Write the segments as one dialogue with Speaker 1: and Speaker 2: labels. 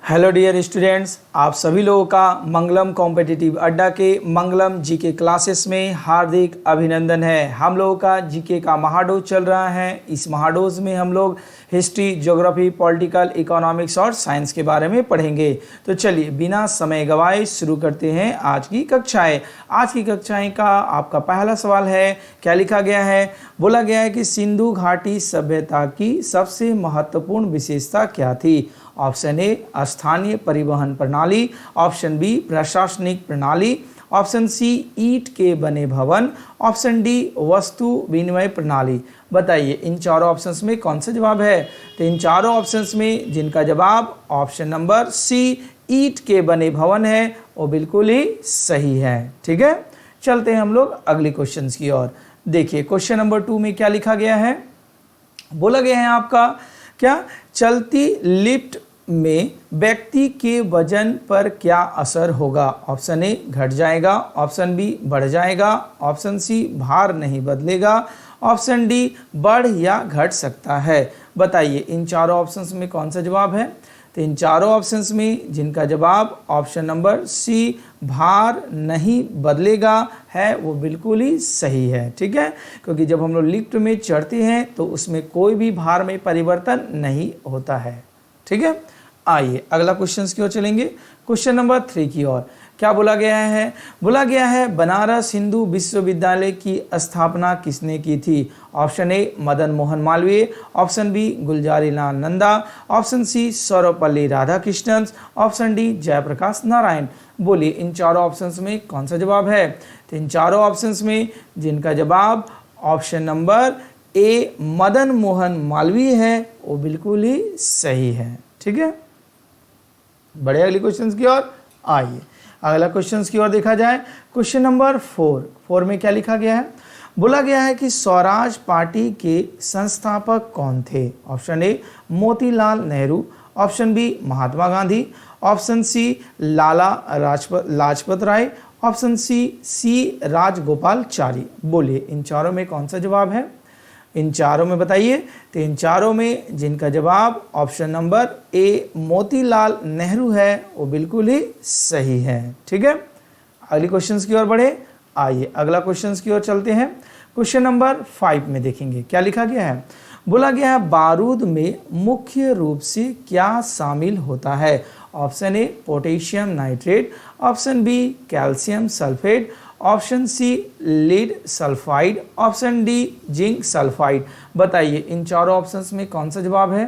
Speaker 1: Hello dear students, आप सभी लोगों का मंगलम कॉम्पिटिटिव अड्डा के मंगलम जीके क्लासेस में हार्दिक अभिनंदन है। हम लोगों का जीके का महाडोज चल रहा है। इस महाडोज में हम लोग हिस्ट्री, ज्योग्राफी, पॉलिटिकल, इकोनॉमिक्स और साइंस के बारे में पढ़ेंगे। तो चलिए बिना समय गवाए शुरू करते हैं आज की कक्षाएं। आज की कक्षाएं का आपका पहला सवाल है, क्या लिखा गया है? बोला गया है कि सिंधु घाटी सभ्यता की सबसे महत्वपूर्ण विशेषता क्या थी? ऑप्शन ए स्थानीय परिवहन प्रणाली, ऑप्शन बी प्रशासनिक प्रणाली, ऑप्शन सी ईंट के बने भवन, ऑप्शन डी वस्तु विनिमय प्रणाली। बताइए इन चारों ऑप्शंस में कौन सा जवाब है? तो इन चारों ऑप्शंस में जिनका जवाब ऑप्शन नंबर सी ईंट के बने भवन है वो बिल्कुल ही सही है। ठीक है, चलते हैं हम लोग अगले क्वेश्चन की ओर। देखिए क्वेश्चन नंबर 2 में क्या लिखा गया है? बोला गया है आपका क्या चलती लिफ्ट में व्यक्ति के वजन पर क्या असर होगा? ऑप्शन ए घट जाएगा, ऑप्शन बी बढ़ जाएगा, ऑप्शन सी भार नहीं बदलेगा, ऑप्शन डी बढ़ या घट सकता है। बताइए इन चारों ऑप्शंस में कौन सा जवाब है? तो इन चारों ऑप्शंस में जिनका जवाब ऑप्शन नंबर सी भार नहीं बदलेगा है वो बिल्कुल ही सही है। ठीक है, क्योंकि जब हम लोग लिफ्ट में चढ़ते हैं तो उसमें कोई भी भार में परिवर्तन नहीं होता है। ठीक है, आइए अगला क्वेश्चन की ओर चलेंगे। क्वेश्चन नंबर 3 की ओर क्या बोला गया है? बोला गया है बनारस हिंदू विश्वविद्यालय की स्थापना किसने की थी? Option A Madan Mohan Malviya, option B Gulzari Lal Nanda, option C Sarvepalli Radhakrishnan, option D Jayaprakash Narayan. बोलिए इन चारों ऑप्शंस में कौन सा जवाब है? तो इन चारों ऑप्शंस में जिनका जवाब option number A Madan Mohan Malviya है वो बिल्कुल ही सही है। ठीक है, बड़े अगले क्वेश्चन की ओर आइए। अगला क्वेश्चन की ओर देखा जाए। क्वेश्चन नंबर 4 में क्या लिखा गया है? बोला गया है कि स्वराज पार्टी के संस्थापक कौन थे? Option A Motilal Nehru, option B Mahatma Gandhi, option C Lala Lajpat Rai, option C Rajagopalachari. बोलिए इन चारों में कौन सा जवाब है? इन चारों में बताइए। तो इन चारों में जिनका जवाब option number A Motilal Nehru है वो बिल्कुल ही सही है। ठीक है, अगले क्वेश्चन की ओर बढ़े। आइए अगला क्वेश्चन की ओर चलते हैं। क्वेश्चन नंबर 5 में देखेंगे क्या लिखा गया है। बोला गया है बारूद में मुख्य रूप से क्या शामिल होता है? Option A potassium nitrate, option B calcium sulphate, option C lead sulphide, option D zinc sulphide. बताइए इन चारों ऑप्शंस में कौन सा जवाब है?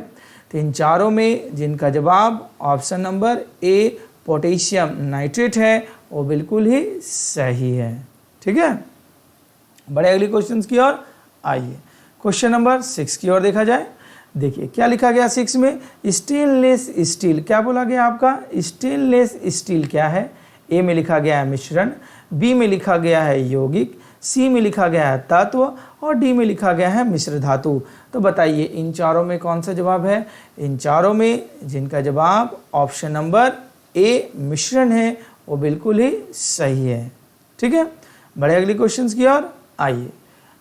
Speaker 1: तो इन चारों में जिनका जवाब option number A potassium nitrate है वो बिल्कुल ही सही है। ठीक है, बड़े अगले क्वेश्चन की ओर आइए। क्वेश्चन नंबर 6 की ओर देखा जाए। देखिए क्या लिखा गया 6 में? Stainless steel. क्या बोला गया आपका? स्टेनलेस स्टील क्या है? ए में लिखा गया है मिश्रण, बी में लिखा गया है यौगिक, सी में लिखा गया है तत्व और डी में लिखा गया है मिश्र धातु। तो बताइए इन चारों में कौन सा जवाब है? इन चारों में जिनका जवाब ऑप्शन नंबर ए मिश्रण है वो बिल्कुल ही सही है। ठीक है, बड़े अगले क्वेश्चन की ओर आइए।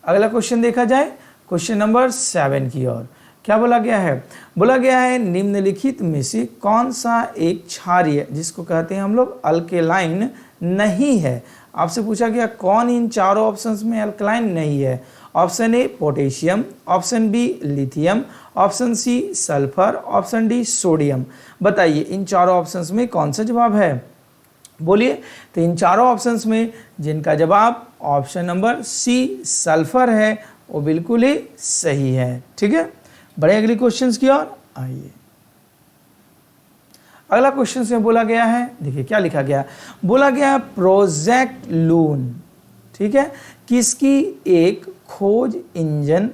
Speaker 1: अगला क्वेश्चन देखा जाए। क्वेश्चन नंबर 7 की ओर क्या बोला गया है? बोला गया है निम्नलिखित में से कौन सा एक क्षारीय जिसको कहते हैं हम लोग अल्केलाइन नहीं है? आपसे पूछा गया कौन इन चारों ऑप्शंस में अल्कलाइन नहीं है? Option A potassium, option B lithium, option C sulphur, option D sodium. बताइए इन चारों ऑप्शंस में कौन सा जवाब है? बोलिए। तो इन चारों ऑप्शंस में जिनका जवाब ऑप्शन नंबर सी सल्फर है वो बिल्कुल ही सही है। ठीक है, बड़े अगले क्वेश्चन की ओर आइए। अगला क्वेश्चन में बोला गया है, देखिए क्या लिखा गया। बोला गया प्रोजेक्ट लून, ठीक है, किसकी एक खोज इंजन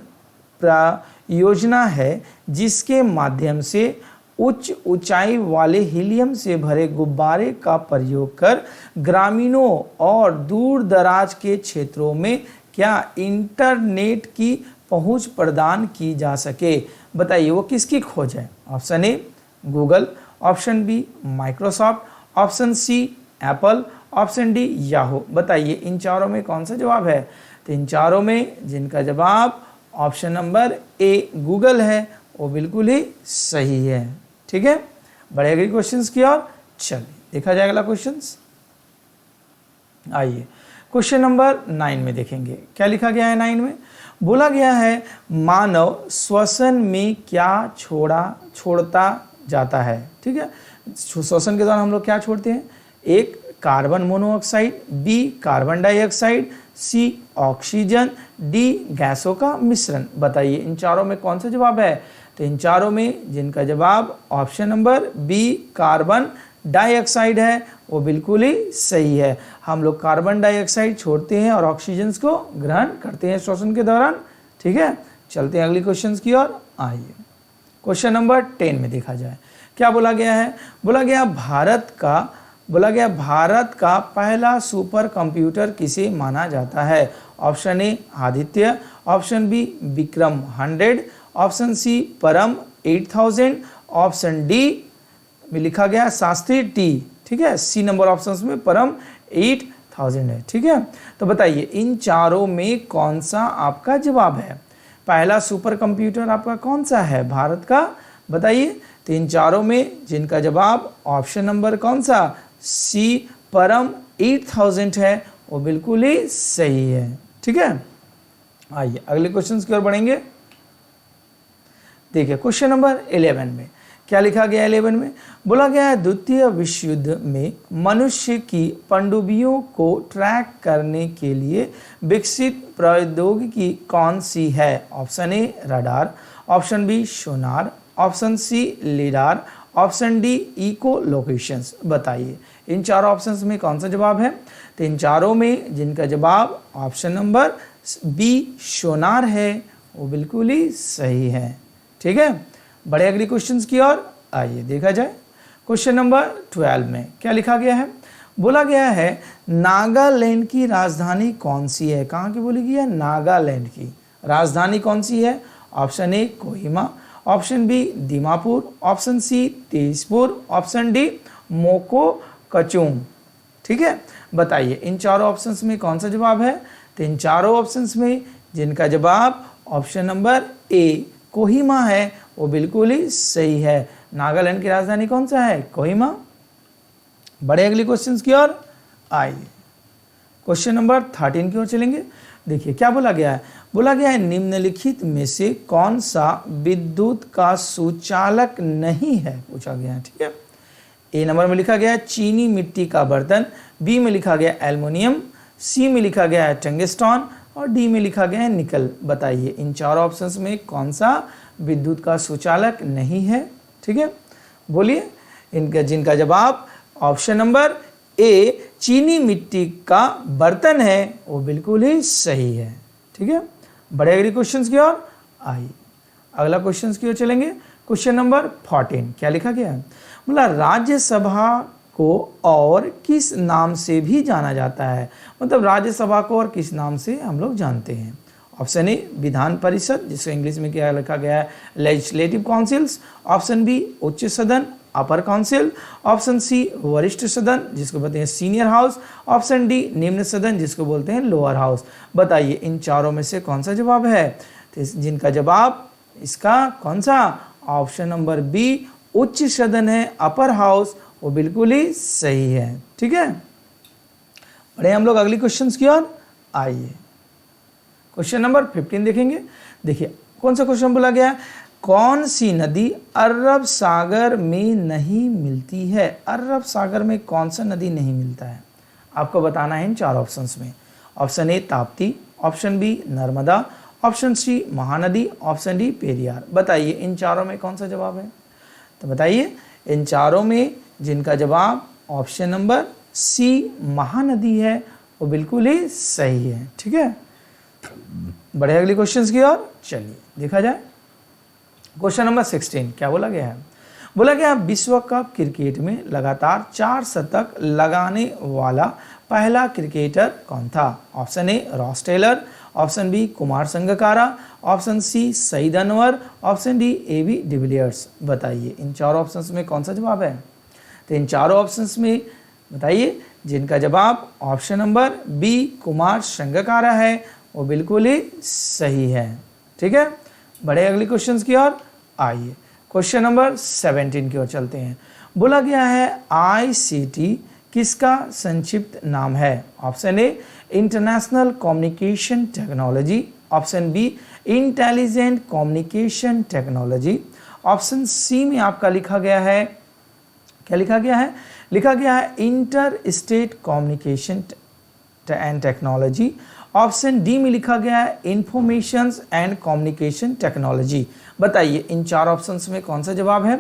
Speaker 1: योजना है जिसके माध्यम से उच्च ऊंचाई वाले हीलियम से भरे गुब्बारे का प्रयोग कर ग्रामीणों और दूर दराज के क्षेत्रों में क्या इंटरनेट की पहुंच प्रदान की जा सके? बताइए वो किसकी खोज है? Option A Google, option B Microsoft, option C Apple, option D Yahoo. बताइए इन चारों में कौन सा जवाब है? तो इन चारों में जिनका जवाब ऑप्शन नंबर ए गूगल है वो बिल्कुल ही सही है। ठीक है, बढ़ेगा क्वेश्चंस की ओर। चलिए देखा जाएगा अगला क्वेश्चंस। आइए क्वेश्चन नंबर 9 में देखेंगे क्या लिखा गया है। 9 में बोला गया है मानव श्वसन में क्या छोड़ता जाता है। ठीक है, श्वसन के दौरान हम लोग क्या छोड़ते हैं? एक carbon monoxide, B carbon dioxide, C oxygen, D गैसों का मिश्रण। बताइए इन चारों में कौन सा जवाब है? तो इन चारों में जिनका जवाब option number B carbon dioxide है वो बिल्कुल ही सही है। हम लोग कार्बन डाइऑक्साइड छोड़ते हैं और ऑक्सीजन को ग्रहण करते हैं श्वसन के दौरान। ठीक है, चलते हैं अगली क्वेश्चन की ओर। आइए क्वेश्चन नंबर 10 में देखा जाए क्या बोला गया है। बोला गया भारत का पहला सुपर कंप्यूटर किसे माना जाता है? Option A Aditya, option B Vikram 100, option C Param 8000, option D में लिखा गया शास्त्री टी। ठीक है, सी नंबर ऑप्शंस में परम 8000 है। ठीक है, तो बताइए इन चारों में कौन सा आपका जवाब है? पहला सुपर कंप्यूटर आपका कौन सा है भारत का? बताइए। तो इन चारों में जिनका जवाब ऑप्शन नंबर कौन सा? सी परम 8000 है वो बिल्कुल ही सही है। ठीक है, आइए अगले क्वेश्चन की ओर बढ़ेंगे। देखिए क्वेश्चन नंबर 11 में क्या लिखा गया है। 11 में बोला गया है द्वितीय विश्व युद्ध में मनुष्य की पनडुब्बियों को ट्रैक करने के लिए विकसित प्रौद्योगिकी कौन सी है? Option A radar, option B sonar, option C lidar, option D echo locations. बताइए इन चारों ऑप्शंस में कौन सा जवाब है? तो इन चारों में जिनका जवाब ऑप्शन नंबर बी सोनार है वो बिल्कुल ही सही है। ठीक है, बड़े अगली क्वेश्चंस की ओर आइए देखा जाए। क्वेश्चन नंबर 12 में क्या लिखा गया है। बोला गया है नागालैंड की राजधानी कौन सी है? कहाँ की बोली गई है? नागालैंड की राजधानी कौन सी है? Option A Kohima, option B Dimapur, option C Tezpur, option D Mokokchung. ठीक है, बताइए इन चारों ऑप्शंस में कौन सा जवाब है? तो इन चारों ऑप्शंस में जिनका जवाब ऑप्शन नंबर ए कोहिमा है वो बिल्कुल ही सही है। नागालैंड की राजधानी कौन सा है? कोहिमा। बड़े अगली क्वेश्चंस की ओर आइए। क्वेश्चन नंबर 13 की ओर चलेंगे। देखिए क्या बोला गया है। बोला गया है निम्नलिखित में से कौन सा विद्युत का सुचालक नहीं है? पूछा गया है। ठीक है, ए नंबर में लिखा गया है चीनी मिट्टी का बर्तन, बी में लिखा गया एल्युमिनियम, सी में लिखा गया है टंगस्टन और डी में लिखा गया है निकल। बताइए इन चारों ऑप्शंस में कौन सा विद्युत का सुचालक नहीं है? ठीक है, बोलिए इनका जिनका जवाब ऑप्शन नंबर ए चीनी मिट्टी का बर्तन है वो बिल्कुल ही सही है। ठीक है, बड़े अगले क्वेश्चंस की ओर आइए। अगला क्वेश्चंस की ओर चलेंगे। क्वेश्चन नंबर 14 क्या लिखा गया है। बोला राज्यसभा को और किस नाम से भी जाना जाता है? मतलब राज्यसभा को और किस नाम से हम लोग जानते हैं? ऑप्शन ए विधान परिषद जिसको इंग्लिश में क्या लिखा गया है लेजिस्लेटिव काउंसिल्स, ऑप्शन बी उच्च सदन अपर काउंसिल, ऑप्शन सी वरिष्ठ सदन जिसको बोलते हैं सीनियर हाउस, ऑप्शन डी निम्न सदन जिसको बोलते हैं लोअर हाउस। बताइए इन चारों में से कौन सा जवाब है? तो जिनका जवाब इसका कौन सा? ऑप्शन नंबर बी उच्च सदन है अपर हाउस वो बिल्कुल ही सही है। ठीक है, बढ़े हम लोग अगली क्वेश्चंस की ओर आइए। क्वेश्चन नंबर 15 देखेंगे। देखिए कौन सा क्वेश्चन बोला गया। कौन सी नदी अरब सागर में नहीं मिलती है? अरब सागर में कौन सा नदी नहीं मिलता है? आपको बताना है इन चार ऑप्शंस में। Option A Tapti, option B Narmada, option C Mahanadi, option D Periyar. बताइए इन चारों में कौन सा जवाब है? तो बताइए इन चारों में जिनका जवाब ऑप्शन नंबर सी महानदी है वो बिल्कुल ही सही है। ठीक है, बढ़े अगली क्वेश्चंस की ओर चलिए देखा जाए। क्वेश्चन नंबर 16 क्या बोला गया है। बोला गया विश्व कप क्रिकेट में लगातार 4 शतक लगाने वाला पहला क्रिकेटर कौन था? Option A Ross Taylor, option B Kumar Sangakkara, option C Saeed Anwar, option D AB de Villiers. बताइए इन चारों ऑप्शंस में कौन सा जवाब है? तो इन चारों ऑप्शंस में बताइए जिनका जवाब option number B Kumar Sangakkara है वो बिल्कुल ही सही है। ठीक है, बढ़े अगली क्वेश्चंस की ओर आइए। क्वेश्चन नंबर 17 की ओर चलते हैं। बोला गया है ICT किसका संक्षिप्त नाम है? Option A international communication technology, option B intelligent communication technology, option C में आपका लिखा गया है, क्या लिखा गया है? लिखा गया है inter state communication and technology, option D में लिखा गया है इंफॉर्मेशन एंड कम्युनिकेशन टेक्नोलॉजी। बताइए इन चार ऑप्शंस में कौन सा जवाब है?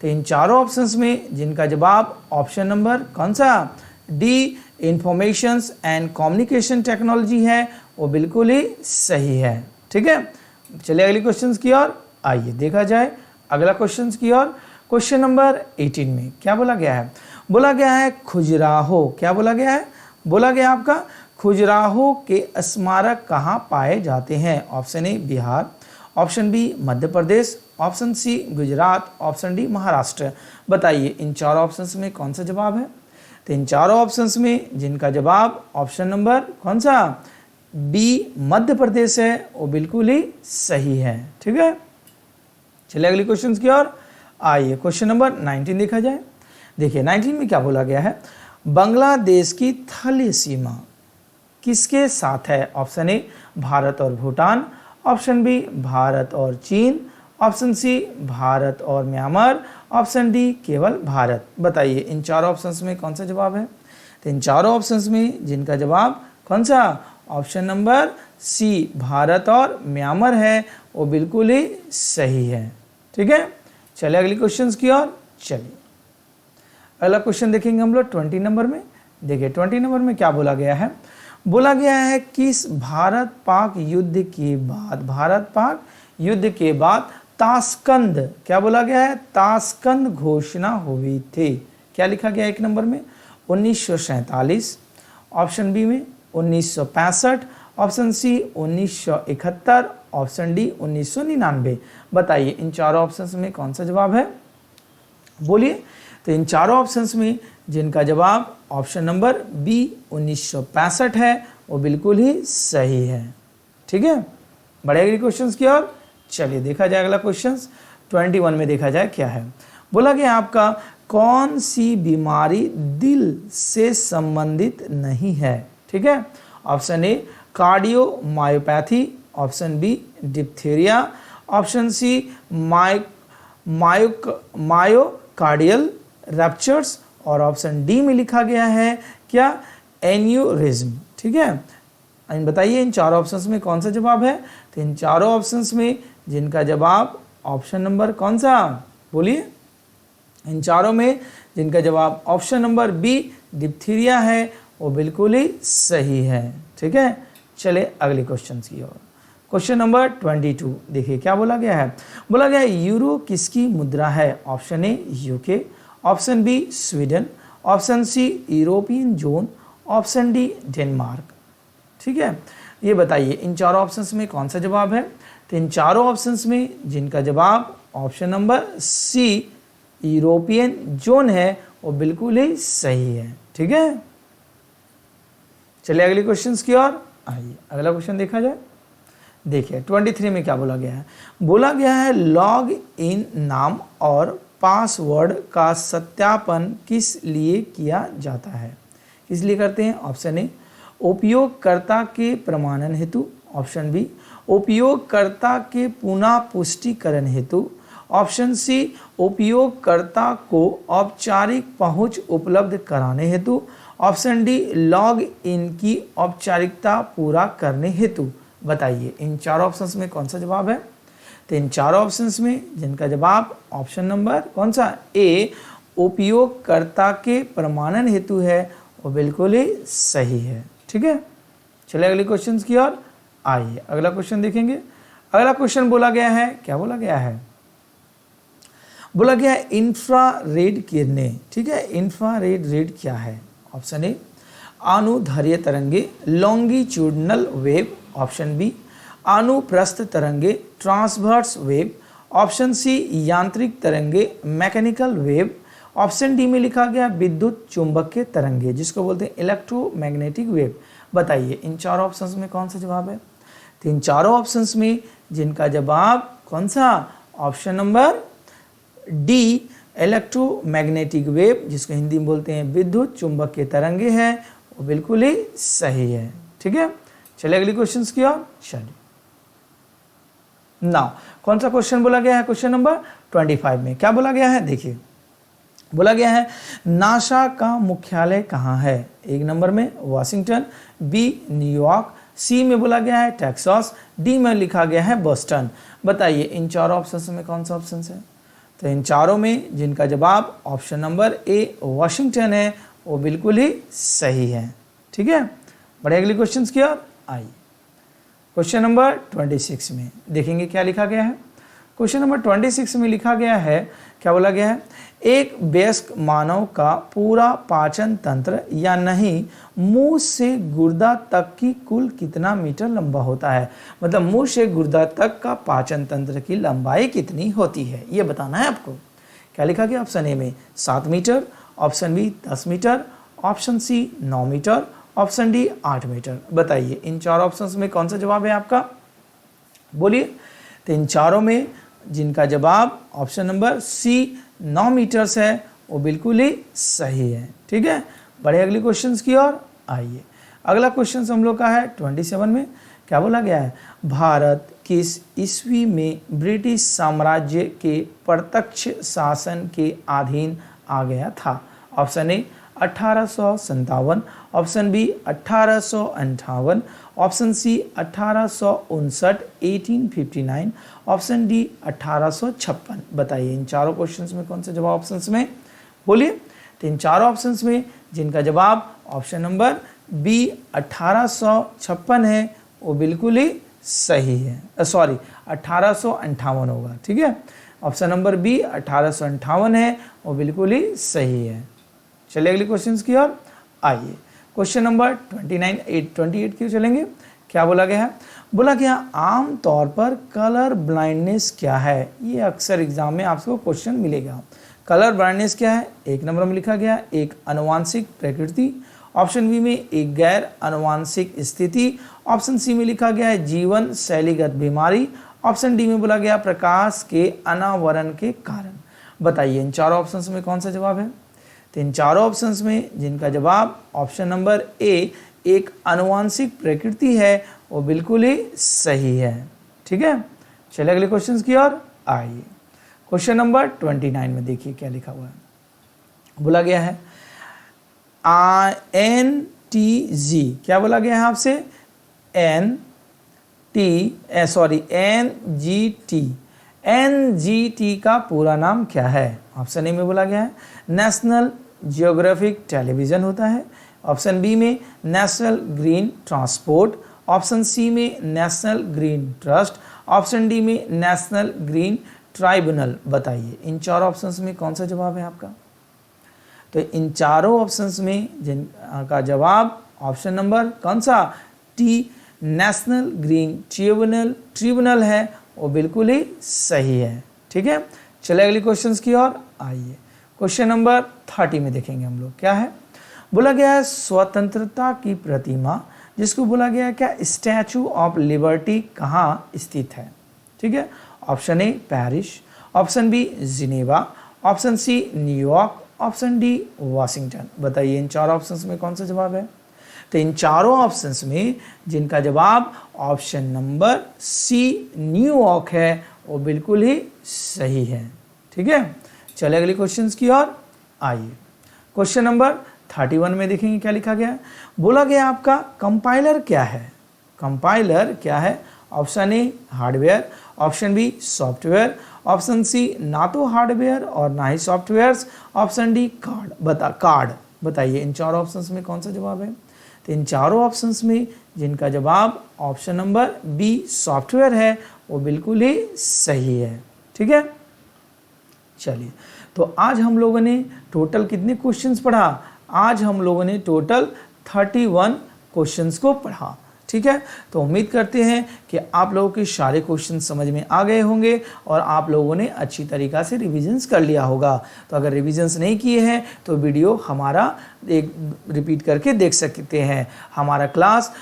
Speaker 1: तो इन चारों ऑप्शंस में जिनका जवाब ऑप्शन नंबर कौन सा D information and communication technology है वो बिल्कुल ही सही है। ठीक है, चलिए अगले क्वेश्चन की ओर आइए देखा जाए। अगला क्वेश्चन की ओर, क्वेश्चन नंबर 18 में क्या बोला गया है? बोला गया है खजुराहो, क्या बोला गया है? बोला गया आपका खजुराहो के स्मारक कहाँ पाए जाते हैं? Option A Bihar, option B Madhya Pradesh, option C Gujarat, option D Maharashtra. बताइए इन चारों ऑप्शंस में कौन सा जवाब है? तो इन चारों ऑप्शंस में जिनका जवाब ऑप्शन नंबर कौन सा बी मध्य प्रदेश है वो बिल्कुल ही सही है। ठीक है, चलिए अगली क्वेश्चन की ओर आइए। क्वेश्चन नंबर 19 देखा जाए। देखिए 19 में क्या बोला गया है? बांग्लादेश की थल सीमा किसके साथ है? ऑप्शन ए भारत और भूटान, ऑप्शन बी भारत और चीन, ऑप्शन सी भारत और म्यांमार, ऑप्शन डी केवल भारत। बताइए इन चारों ऑप्शंस में कौन सा जवाब है? तो इन चारों ऑप्शंस में जिनका जवाब कौन सा ऑप्शन नंबर सी भारत और म्यांमार है वो बिल्कुल ही सही है। ठीक है, चलिए अगली क्वेश्चन की ओर चलिए। अगला क्वेश्चन देखेंगे हम लोग 20 नंबर में। देखिए 20 नंबर में क्या बोला गया है? बोला गया है किस भारत पाक युद्ध के बाद, भारत पाक युद्ध के बाद ताशकंद, क्या बोला गया है? ताशकंद घोषणा हुई थी। क्या लिखा गया एक नंबर में? 1947, ऑप्शन बी में 1965, ऑप्शन सी 1971, ऑप्शन डी 1999। बताइए इन चारों ऑप्शंस में कौन सा जवाब है? बोलिए। तो इन चारों ऑप्शंस में जिनका जवाब ऑप्शन नंबर बी 1965 है वो बिल्कुल ही सही है। ठीक है, बढ़े अगले क्वेश्चन की ओर चलिए देखा जाए। अगला क्वेश्चन 21 में देखा जाए क्या है। बोला गया आपका कौन सी बीमारी दिल से संबंधित नहीं है? ठीक है, option A cardiomyopathy, option B diphtheria, option C myocardial ruptures और ऑप्शन डी में लिखा गया है क्या एन्यूरिज्म। ठीक है, बताइए इन चारों ऑप्शंस में कौन सा जवाब है? तो इन चारों ऑप्शंस में जिनका जवाब ऑप्शन नंबर कौन सा? बोलिए। इन चारों में जिनका जवाब ऑप्शन नंबर बी डिप्थीरिया है वो बिल्कुल ही सही है। ठीक है, चले अगले क्वेश्चन की ओर। क्वेश्चन नंबर 22 देखिए क्या बोला गया है। बोला गया यूरो किसकी मुद्रा है? Option A UK, option B Sweden, option C European zone, option D Denmark. ठीक है, ये बताइए इन चारों ऑप्शंस में कौन सा जवाब है? तो इन चारों ऑप्शंस में जिनका जवाब option number C European zone है वो बिल्कुल ही सही है। ठीक है, चलिए अगले क्वेश्चन की ओर आइए। अगला क्वेश्चन देखा जाए। देखिए 23 में क्या बोला गया है। बोला गया है लॉग इन नाम और पासवर्ड का सत्यापन किस लिए किया जाता है? किस लिए करते हैं? ऑप्शन ए उपयोगकर्ता के प्रमाणन हेतु, ऑप्शन बी उपयोगकर्ता के पुनः पुष्टिकरण हेतु, ऑप्शन सी उपयोगकर्ता को औपचारिक पहुंच उपलब्ध कराने हेतु, ऑप्शन डी लॉग इन की औपचारिकता पूरा करने हेतु। बताइए इन चारों ऑप्शंस में कौन सा जवाब है? तो इन चारों ऑप्शंस में जिनका जवाब ऑप्शन नंबर कौन सा ए उपयोगकर्ता के प्रमाणन हेतु है वो बिल्कुल ही सही है। ठीक है, चलिए अगले क्वेश्चन की ओर आइए। अगला क्वेश्चन देखेंगे। अगला क्वेश्चन बोला गया है, क्या बोला गया है? बोला गया है इंफ्रारेड किरणें। ठीक है, इंफ्रारेड रेड क्या है? ऑप्शन ए अनुदैर्घ्य तरंगे लॉन्गिट्यूडनल वेव, ऑप्शन बी अनुप्रस्थ तरंगे ट्रांसवर्स वेव, ऑप्शन सी यांत्रिक तरंगे मैकेनिकल वेव, ऑप्शन डी में लिखा गया विद्युत चुंबकीय तरंगे जिसको बोलते हैं इलेक्ट्रोमैग्नेटिक वेव। बताइए इन चारों ऑप्शंस में कौन सा जवाब है? तो इन चारों ऑप्शंस में जिनका जवाब कौन सा? Option number D electromagnetic wave, जिसको हिंदी में बोलते हैं विद्युत चुंबकीय तरंगे हैं, वो बिल्कुल ही सही है। ठीक है, चलिए अगली क्वेश्चन की ओर चलिए। नाउ कौन सा क्वेश्चन बोला गया है? क्वेश्चन नंबर 25 में क्या बोला गया है? देखिए, बोला गया है नासा का मुख्यालय कहाँ है? एक नंबर में वाशिंगटन, बी न्यूयॉर्क, सी में बोला गया है टेक्सास, डी में लिखा गया है बोस्टन। बताइए इन चारों ऑप्शन में कौन सा ऑप्शन है? तो इन चारों में जिनका जवाब ऑप्शन नंबर ए वाशिंगटन है, वो बिल्कुल ही सही है। ठीक है, बढ़े अगली क्वेश्चन की ओर आइए। क्वेश्चन नंबर 26 में देखेंगे क्या लिखा गया है। क्वेश्चन नंबर 26 में लिखा गया है, क्या बोला गया है? एक वयस्क मानव का पूरा पाचन तंत्र या नहीं मुंह से गुर्दा तक की कुल कितना मीटर लंबा होता है? मतलब मुंह से गुर्दा तक का पाचन तंत्र की लंबाई कितनी होती है, ये बताना है आपको। क्या लिखा गया? ऑप्शन ए में 7 metre, option B 10 metre, option C 9 metre, option D 8 metre. बताइए इन चार ऑप्शंस में कौन सा जवाब है आपका? बोलिए। तो इन चारों में जिनका जवाब ऑप्शन नंबर सी 9 मीटर्स है, वो बिल्कुल ही सही है। ठीक है, बढ़े अगली क्वेश्चन की ओर आइए। अगला क्वेश्चन हम लोग का है 27 में। क्या बोला गया है? भारत किस ईस्वी में ब्रिटिश साम्राज्य के प्रत्यक्ष शासन के अधीन आ गया था? Option A 1857, option B 1858, option C 1859 1859, option D 1856। बताइए इन चारों क्वेश्चंस में कौन सा जवाब ऑप्शंस में? बोलिए। तो इन चारों ऑप्शंस में जिनका जवाब ऑप्शन नंबर बी 1856 है, वो बिल्कुल ही सही है। सॉरी 1858 होगा। ठीक है, ऑप्शन नंबर बी 1858 है, वो बिल्कुल ही सही है। चलिए अगली क्वेश्चन की ओर आइए। क्वेश्चन नंबर 28 की चलेंगे। क्या बोला गया है? बोला गया आम तौर पर कलर ब्लाइंडनेस क्या है? ये अक्सर एग्जाम में आपको क्वेश्चन मिलेगा। कलर ब्लाइंडनेस क्या है? एक नंबर में लिखा गया एक अनुवांशिक प्रकृति, ऑप्शन बी में एक गैर अनुवांशिक स्थिति, ऑप्शन सी में लिखा गया है जीवन शैलीगत बीमारी, ऑप्शन डी में बोला गया प्रकाश के अनावरण के कारण। बताइए इन चारों ऑप्शंस में कौन सा जवाब है? तो इन चारों ऑप्शंस में जिनका जवाब ऑप्शन नंबर ए एक अनुवांशिक प्रकृति है, वो बिल्कुल ही सही है। ठीक है, चलिए अगले क्वेश्चन की ओर आइए। क्वेश्चन नंबर 29 में देखिए क्या लिखा हुआ है। बोला गया है NTG। क्या बोला गया है आपसे? NGT का पूरा नाम क्या है? ऑप्शन ए में बोला गया है नेशनल जियोग्राफिक टेलीविज़न होता है, ऑप्शन बी में national green transport, option C में national green trust, option D में नेशनल ग्रीन ट्राइब्यूनल। बताइए इन चारों ऑप्शंस में कौन सा जवाब है आपका? तो इन चारों ऑप्शंस में जिनका जवाब ऑप्शन नंबर कौन सा? टी नेशनल ग्रीन ट्रिब्यूनल है, वो बिल्कुल ही सही है। ठीक है, चलिए अगली क्वेश्चंस की ओर आइए। क्वेश्चन नंबर 30 में देखेंगे हम लोग। क्या है? बोला गया है स्वतंत्रता की प्रतिमा, जिसको बोला गया है क्या स्टैचू ऑफ लिबर्टी, कहाँ स्थित है? ठीक है, option A Paris, option B Geneva, option C New York, option D Washington. बताइए इन चार ऑप्शंस में कौन सा जवाब है? तो इन चारों ऑप्शंस में जिनका जवाब ऑप्शन नंबर सी न्यूयॉर्क है, वो बिल्कुल ही सही है। ठीक है, चलिए अगली क्वेश्चंस की ओर आइए। क्वेश्चन नंबर 31 में देखेंगे क्या लिखा गया है। बोला गया आपका कंपाइलर क्या है? कंपाइलर क्या है? Option A hardware, option B software, option C ना तो हार्डवेयर और ना ही सॉफ्टवेयर, ऑप्शन डी कार्ड। बताइए इन चारों ऑप्शंस में कौन सा जवाब है? तो इन चारों ऑप्शंस में जिनका जवाब ऑप्शन नंबर बी सॉफ्टवेयर है, वो बिल्कुल ही सही है। ठीक है, चलिए तो आज हम लोगों ने टोटल कितने क्वेश्चंस पढ़ा? आज हम लोगों ने टोटल 31 क्वेश्चंस को पढ़ा। ठीक है। तो उम्मीद करते हैं कि आप लोगों के सारे क्वेश्चन समझ में आ गए होंगे और आप लोगों ने अच्छी तरीक़ा से रिविजन्स कर लिया होगा। तो अगर रिविजन्स नहीं किए हैं तो वीडियो हमारा एक रिपीट करके देख सकते हैं। हमारा क्लास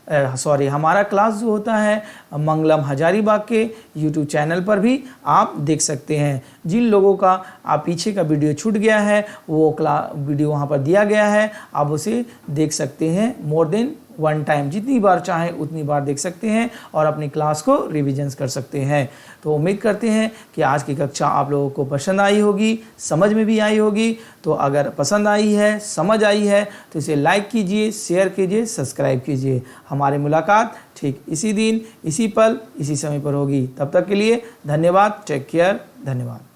Speaker 1: हमारा क्लास जो होता है मंगलम हजारीबाग के YouTube चैनल पर भी आप देख सकते हैं। जिन लोगों का आप पीछे का वीडियो छूट गया है वो वीडियो वहाँ पर दिया गया है, आप उसे देख सकते हैं मोर देन 1 टाइम, जितनी बार चाहें उतनी बार देख सकते हैं और अपनी क्लास को रिविजन्स कर सकते हैं। तो उम्मीद करते हैं कि आज की कक्षा आप लोगों को पसंद आई होगी, समझ में भी आई होगी। तो अगर पसंद आई है, समझ आई है तो इसे लाइक कीजिए, शेयर कीजिए, सब्सक्राइब कीजिए। हमारी मुलाकात ठीक इसी दिन, इसी पल, इसी समय पर होगी। तब तक के लिए धन्यवाद। Take care. धन्यवाद।